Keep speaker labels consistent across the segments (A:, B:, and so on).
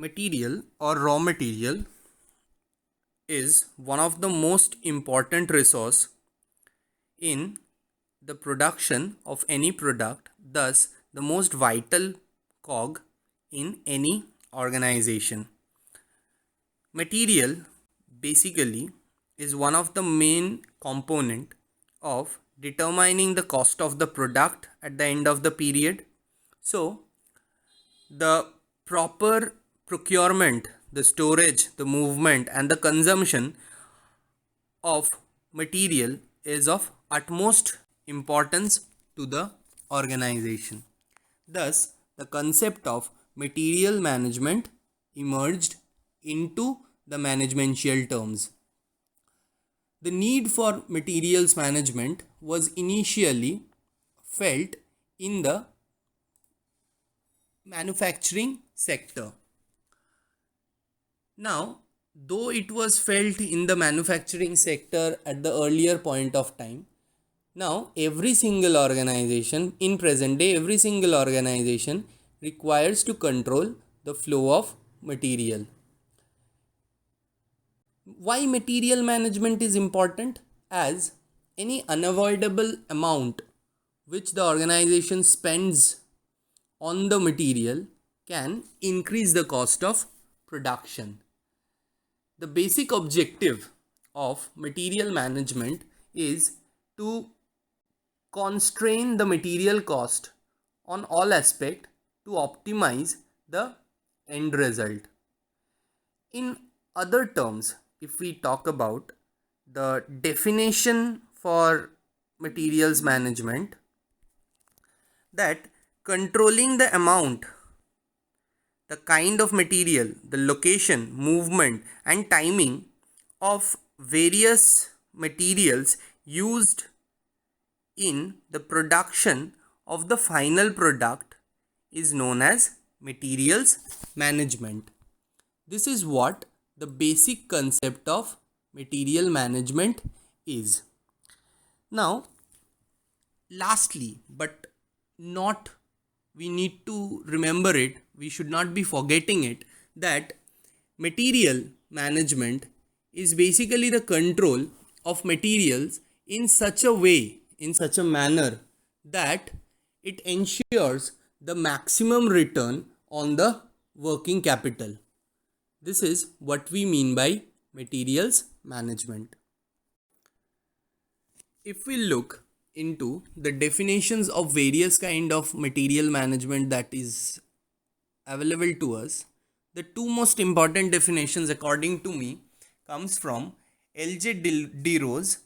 A: Material or raw material is one of the most important resource in the production of any product, thus the most vital cog in any organization. Material basically is one of the main component of determining the cost of the product at the end of the period. So the proper procurement, the storage, the movement and the consumption of material is of utmost importance to the organization. Thus, the concept of material management emerged into the managemential terms. The need for materials management was initially felt in the manufacturing sector. Now, though it was felt in the manufacturing sector at the earlier point of time, now every single organization in present day, every single organization requires to control the flow of material. Why material management is important? As any unavoidable amount which the organization spends on the material can increase the cost of production. The basic objective of material management is to constrain the material cost on all aspects to optimize the end result. In other terms, if we talk about the definition for materials management, that controlling the amount, the kind of material, the location, movement and timing of various materials used in the production of the final product is known as materials management. This is what the basic concept of material management is. Now, lastly, but not we need to remember it, we should not be forgetting it, that material management is basically the control of materials in such a way, in such a manner that it ensures the maximum return on the working capital. This is what we mean by materials management. If we look into the definitions of various kind of material management that is available to us, the two most important definitions according to me comes from L.J. D. Rose,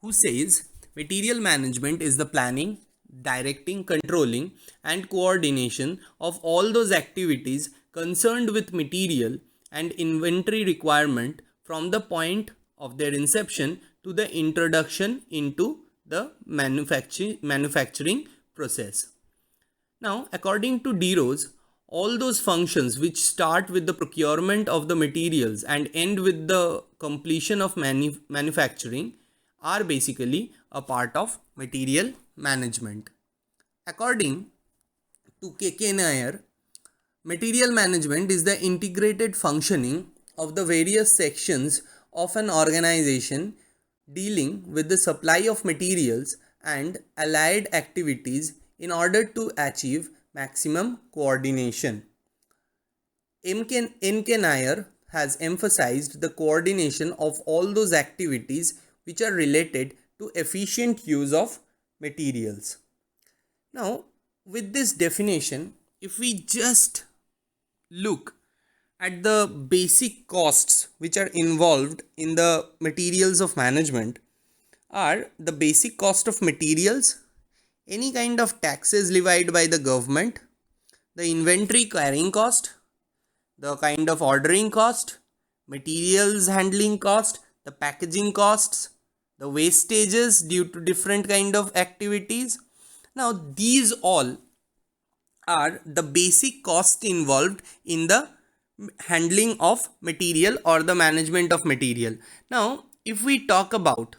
A: who says material management is the planning, directing, controlling and coordination of all those activities concerned with material and inventory requirement from the point of their inception to the introduction into the manufacturing process. Now, according to D. Rose, all those functions which start with the procurement of the materials and end with the completion of manufacturing are basically a part of material management. According to K.K. Nair, material management is the integrated functioning of the various sections of an organization dealing with the supply of materials and allied activities in order to achieve maximum coordination. N.K. Nair has emphasized the coordination of all those activities which are related to efficient use of materials. Now, with this definition, if we just look at the basic costs which are involved in the materials of management, are the basic cost of materials, any kind of taxes levied by the government, the inventory carrying cost, the kind of ordering cost, materials handling cost, the packaging costs, the wastages due to different kind of activities. Now, these all are the basic costs involved in the handling of material or the management of material. Now, if we talk about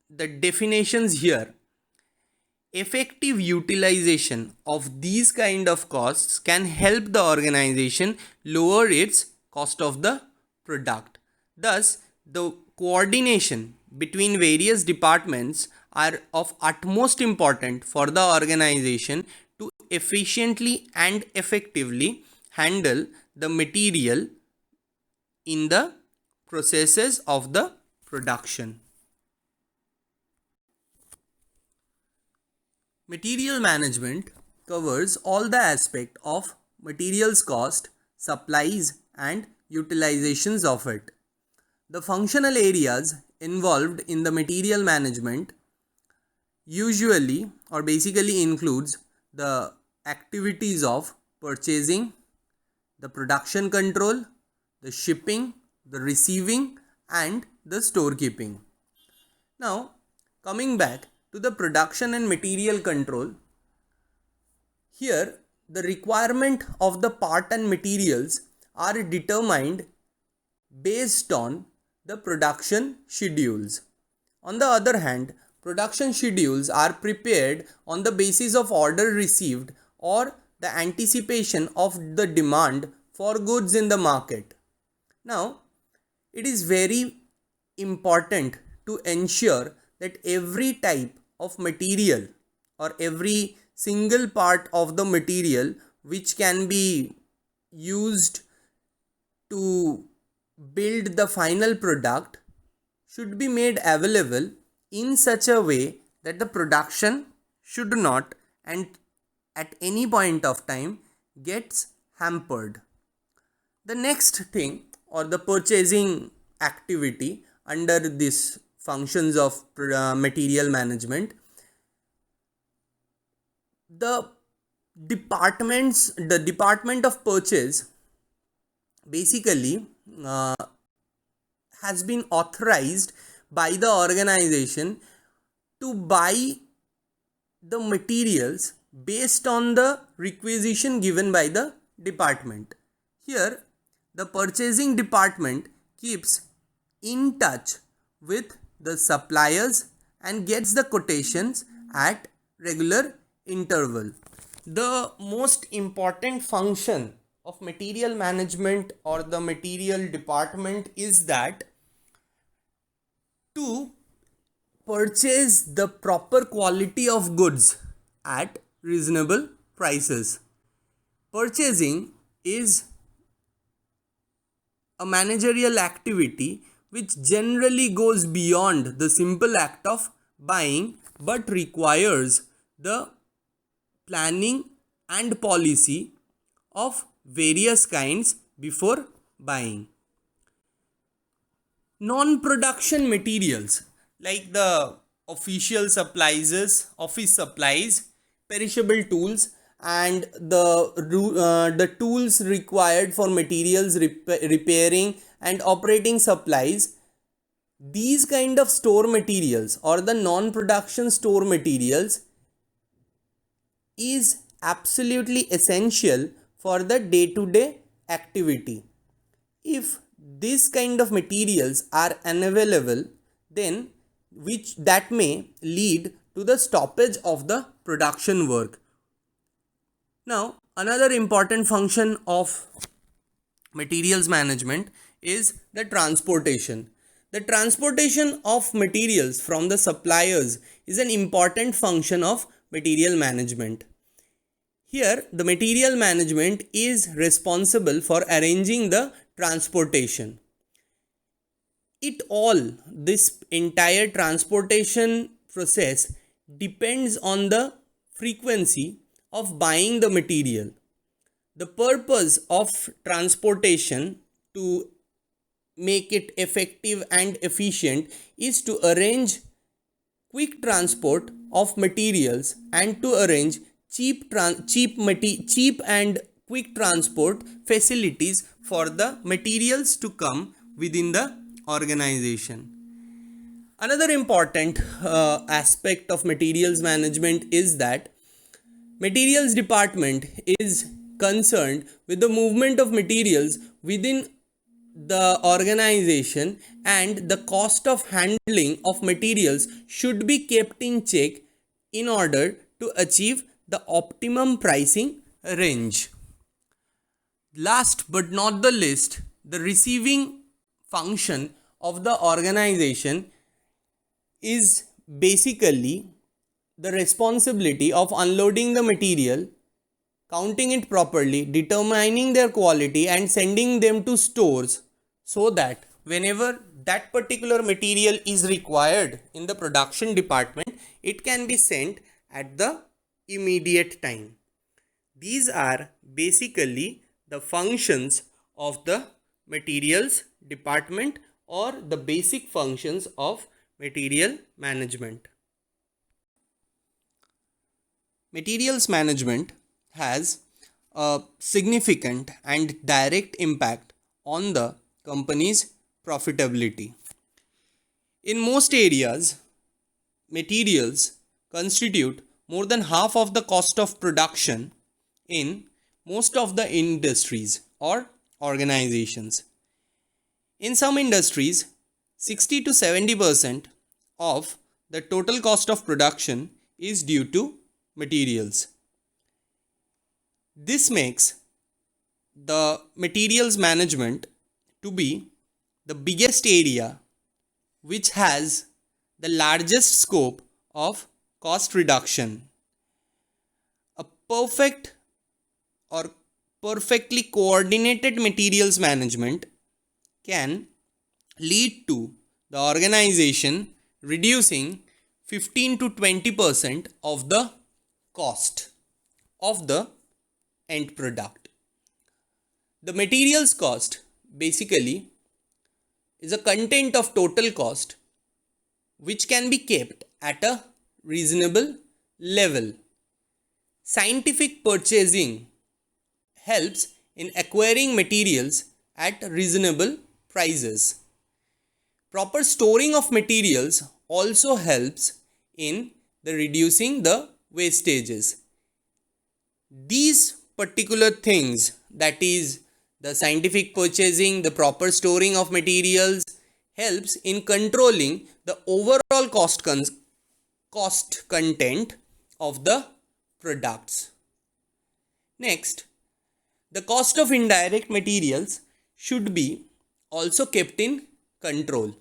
A: the definitions here, effective utilization of these kind of costs can help the organization lower its cost of the product. Thus, the coordination between various departments are of utmost importance for the organization to efficiently and effectively handle the material in the processes of the production. Material management covers all the aspect of materials cost, supplies and utilizations of it. The functional areas involved in the material management usually or basically includes the activities of purchasing, the production control, the shipping, the receiving and the storekeeping. Now, coming back to the production and material control, here the requirement of the part and materials are determined based on the production schedules. On the other hand, production schedules are prepared on the basis of order received or the anticipation of the demand for goods in the market. Now, it is very important to ensure that every type of material or every single part of the material which can be used to build the final product should be made available in such a way that the production should not and at any point of time gets hampered. The next thing or the purchasing activity under this functions of material management, the department of purchase basically has been authorized by the organization to buy the materials based on the requisition given by the department. Here, the purchasing department keeps in touch with the suppliers and gets the quotations at regular interval. The most important function of material management or the material department is that to purchase the proper quality of goods at reasonable prices. Purchasing is a managerial activity which generally goes beyond the simple act of buying but requires the planning and policy of various kinds before buying. Non-production materials like the official supplies, office supplies, perishable tools and the tools required for materials repairing and operating supplies, these kind of store materials or the non-production store materials is absolutely essential for the day-to-day activity. If this kind of materials are unavailable, then that may lead to the stoppage of the production work. Now, another important function of materials management is the transportation. The transportation of materials from the suppliers is an important function of material management. Here, the material management is responsible for arranging the transportation. This entire transportation process depends on the frequency of buying the material. The purpose of transportation to make it effective and efficient is to arrange quick transport of materials and to arrange cheap and quick transport facilities for the materials to come within the organization. Another important aspect of materials management is that materials department is concerned with the movement of materials within the organization, and the cost of handling of materials should be kept in check in order to achieve the optimum pricing range. Last but not the least, the receiving function of the organization is basically the responsibility of unloading the material, counting it properly, determining their quality, and sending them to stores so that whenever that particular material is required in the production department, it can be sent at the immediate time. These are basically the functions of the materials department or the basic functions of material management. Materials management has a significant and direct impact on the company's profitability. In most areas, materials constitute more than half of the cost of production in most of the industries or organizations. In some industries, 60 to 70% of the total cost of production is due to materials. This makes the materials management to be the biggest area which has the largest scope of cost reduction. A perfect or perfectly coordinated materials management can lead to the organization reducing 15 to 20% of the cost of the end product. The materials cost basically is a content of total cost which can be kept at a reasonable level. Scientific purchasing helps in acquiring materials at reasonable prices. Proper storing of materials also helps in the reducing the wastages. These particular things, that is the scientific purchasing, the proper storing of materials, helps in controlling the overall cost content of the products. Next, the cost of indirect materials should be also kept in control,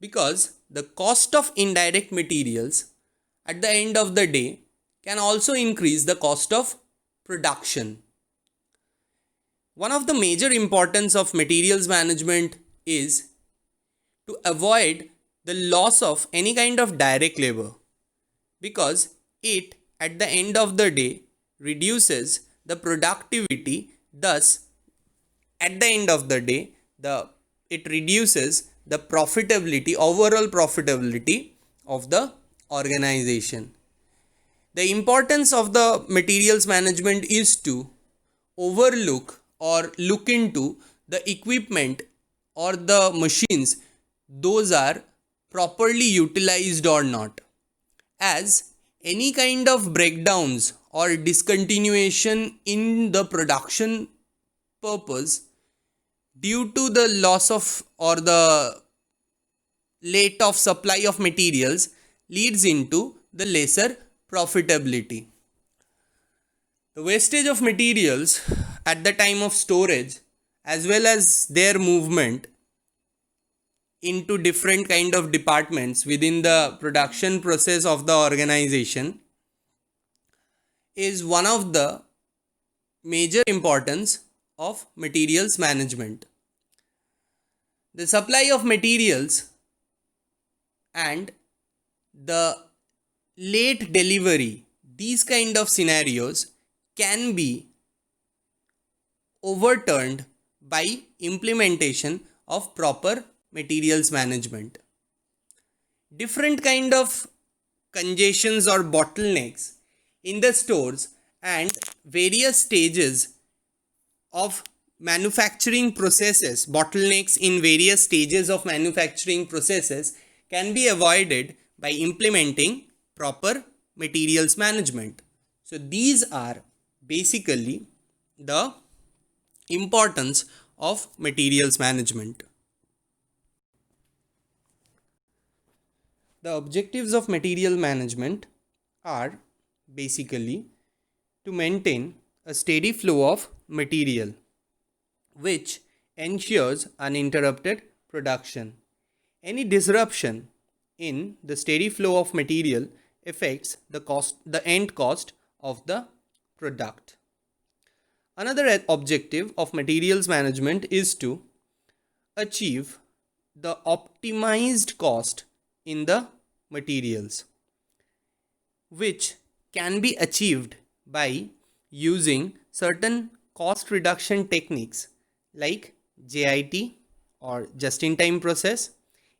A: because the cost of indirect materials at the end of the day can also increase the cost of production. One of the major importance of materials management is to avoid the loss of any kind of direct labor, because it at the end of the day reduces the productivity. Thus at the end of the day it reduces the profitability, overall profitability of the organization. The importance of the materials management is to overlook or look into the equipment or the machines, those are properly utilized or not, as any kind of breakdowns or discontinuation in the production purpose due to the loss of or the late of supply of materials leads into the lesser profitability. The wastage of materials at the time of storage as well as their movement into different kind of departments within the production process of the organization is one of the major importance of materials management. The supply of materials and the late delivery, these kind of scenarios can be overturned by implementation of proper materials management. Different kind of congestions or bottlenecks in the stores and various stages of manufacturing processes, bottlenecks in various stages of manufacturing processes can be avoided by implementing proper materials management. So these are basically the importance of materials management. The objectives of material management are basically to maintain a steady flow of material, which ensures uninterrupted production. Any disruption in the steady flow of material affects the end cost of the product. Another objective of materials management is to achieve the optimized cost in the materials, which can be achieved by using certain cost reduction techniques like JIT or just in time process,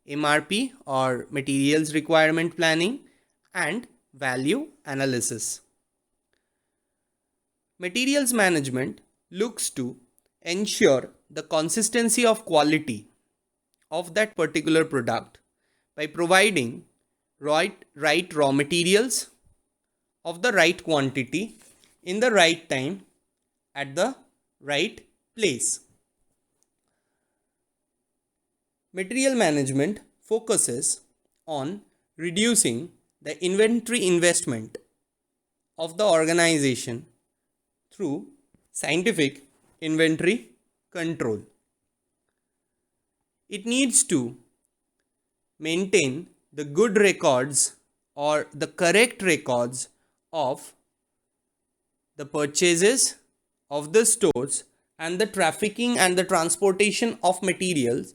A: MRP or materials requirement planning, and value analysis. Materials management looks to ensure the consistency of quality of that particular product by providing right raw materials of the right quantity in the right time at the right place. Material management focuses on reducing the inventory investment of the organization through scientific inventory control. It needs to maintain the good records or the correct records of the purchases of the stores and the trafficking and the transportation of materials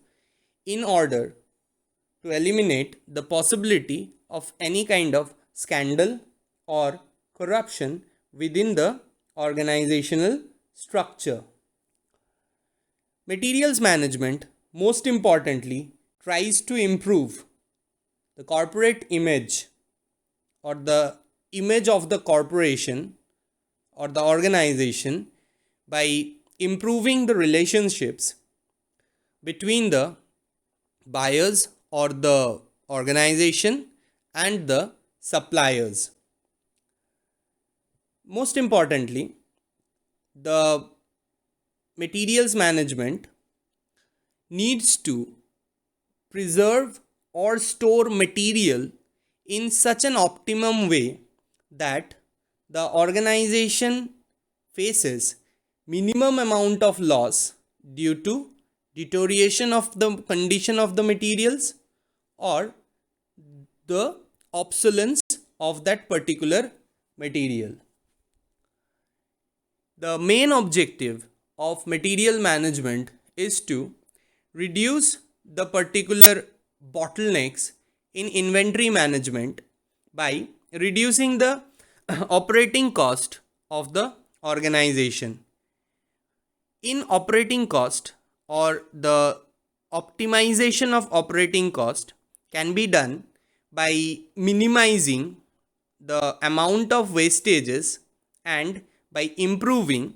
A: in order to eliminate the possibility of any kind of scandal or corruption within the organizational structure. Materials management, most importantly, tries to improve the corporate image or the image of the corporation or the organization by improving the relationships between the buyers or the organization and the suppliers. Most importantly, the materials management needs to preserve or store material in such an optimum way that the organization faces minimum amount of loss due to deterioration of the condition of the materials or the obsolescence of that particular material. The main objective of material management is to reduce the particular bottlenecks in inventory management by reducing the operating cost of the organization. In operating cost or the optimization of operating cost can be done by minimizing the amount of wastages and by improving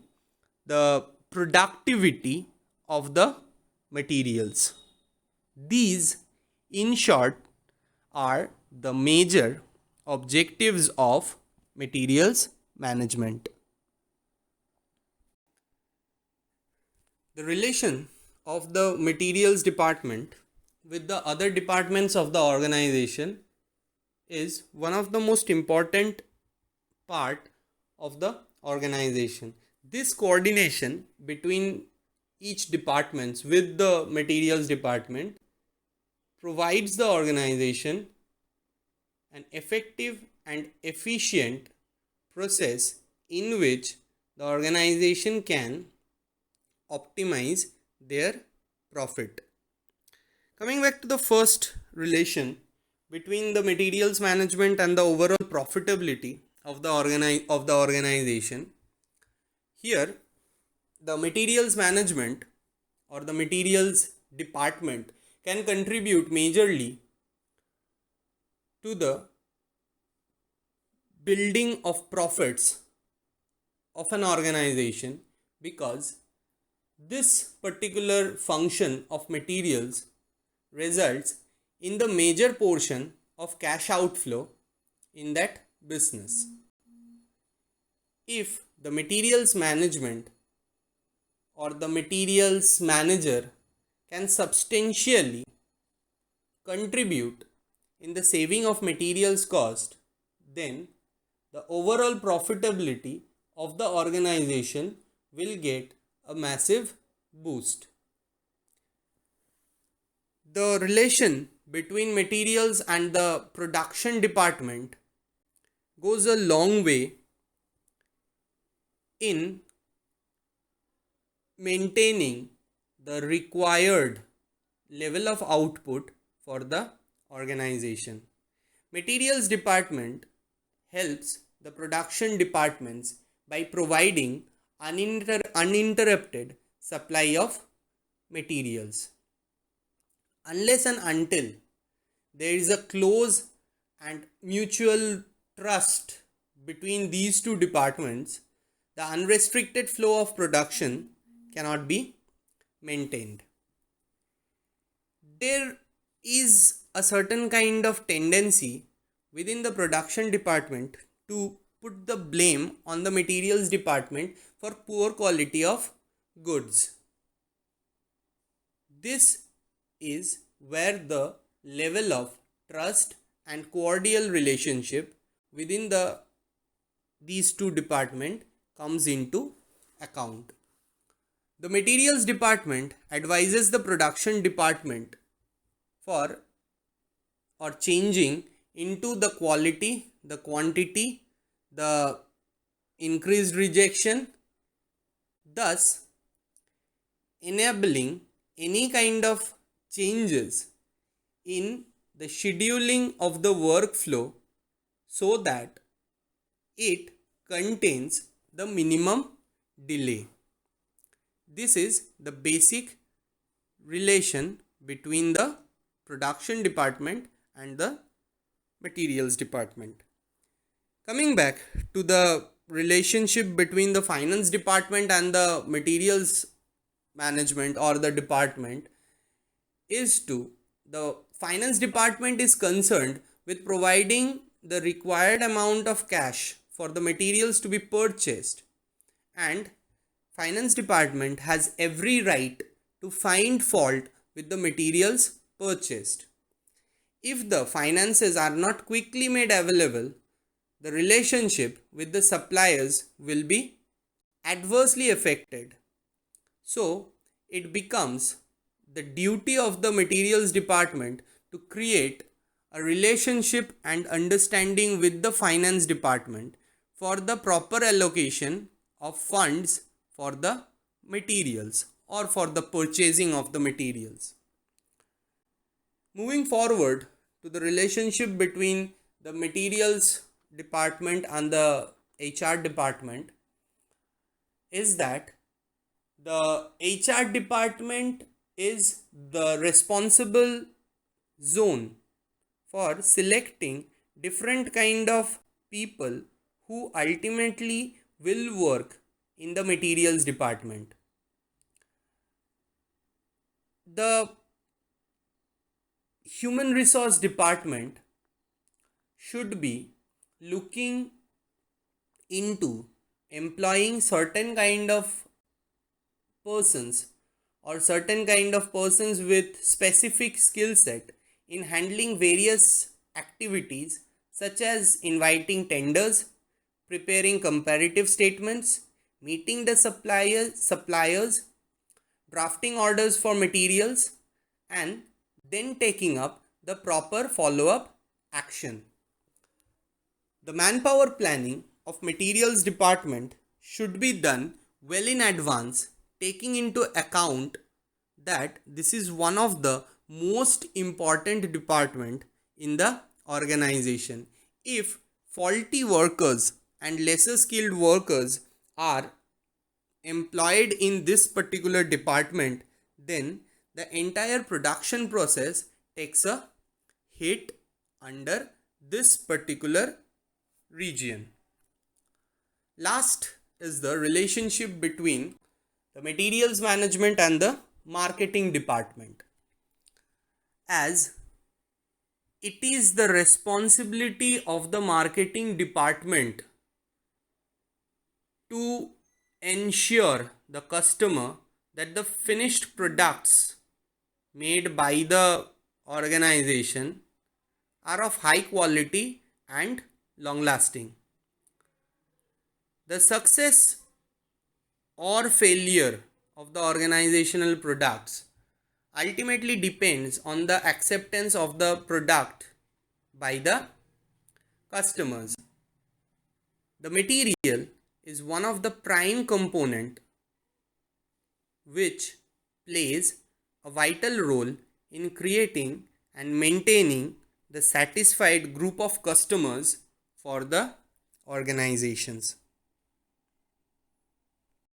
A: the productivity of the materials. These, in short, are the major objectives of materials management. The relation of the materials department with the other departments of the organization is one of the most important part of the organization. This coordination between each departments with the materials department provides the organization an effective and efficient process in which the organization can optimize their profit. Coming back to the first relation between the materials management and the overall profitability of the organization, here the materials management or the materials department can contribute majorly to the building of profits of an organization, because this particular function of materials results in the major portion of cash outflow in that business. If the materials management or the materials manager can substantially contribute in the saving of materials cost, then the overall profitability of the organization will get a massive boost. The relation between materials and the production department goes a long way in maintaining the required level of output for the organization. Materials department helps the production departments by providing uninterrupted supply of materials. Unless and until there is a close and mutual trust between these two departments, the unrestricted flow of production cannot be maintained. There is a certain kind of tendency within the production department to put the blame on the materials department for poor quality of goods. This is where the level of trust and cordial relationship within these two departments comes into account. The materials department advises the production department for or changing into the quality, the quantity, the increased rejection, thus enabling any kind of changes in the scheduling of the workflow so that it contains the minimum delay. This is the basic relation between the production department and the materials department. Coming back to the relationship between the finance department and the materials management or the department is the finance department is concerned with providing the required amount of cash for the materials to be purchased, and finance department has every right to find fault with the materials purchased. If the finances are not quickly made available, the relationship with the suppliers will be adversely affected. So, it becomes the duty of the materials department to create a relationship and understanding with the finance department for the proper allocation of funds for the materials or for the purchasing of the materials. Moving forward to the relationship between the materials department and the HR department is that the HR department is the responsible zone for selecting different kind of people who ultimately will work in the materials department. The human resource department should be looking into employing certain kind of persons or certain kind of persons with specific skill set in handling various activities such as inviting tenders, preparing comparative statements, meeting the suppliers, drafting orders for materials, and then taking up the proper follow-up action. The manpower planning of materials department should be done well in advance, taking into account that this is one of the most important department in the organization. If faulty workers and lesser skilled workers are employed in this particular department, then the entire production process takes a hit under this particular region. Last is the relationship between the materials management and the marketing department, as it is the responsibility of the marketing department to ensure the customer that the finished products made by the organization are of high quality and long lasting. The success or failure of the organizational products ultimately depends on the acceptance of the product by the customers. The material is one of the prime component which plays a vital role in creating and maintaining the satisfied group of customers for the organizations.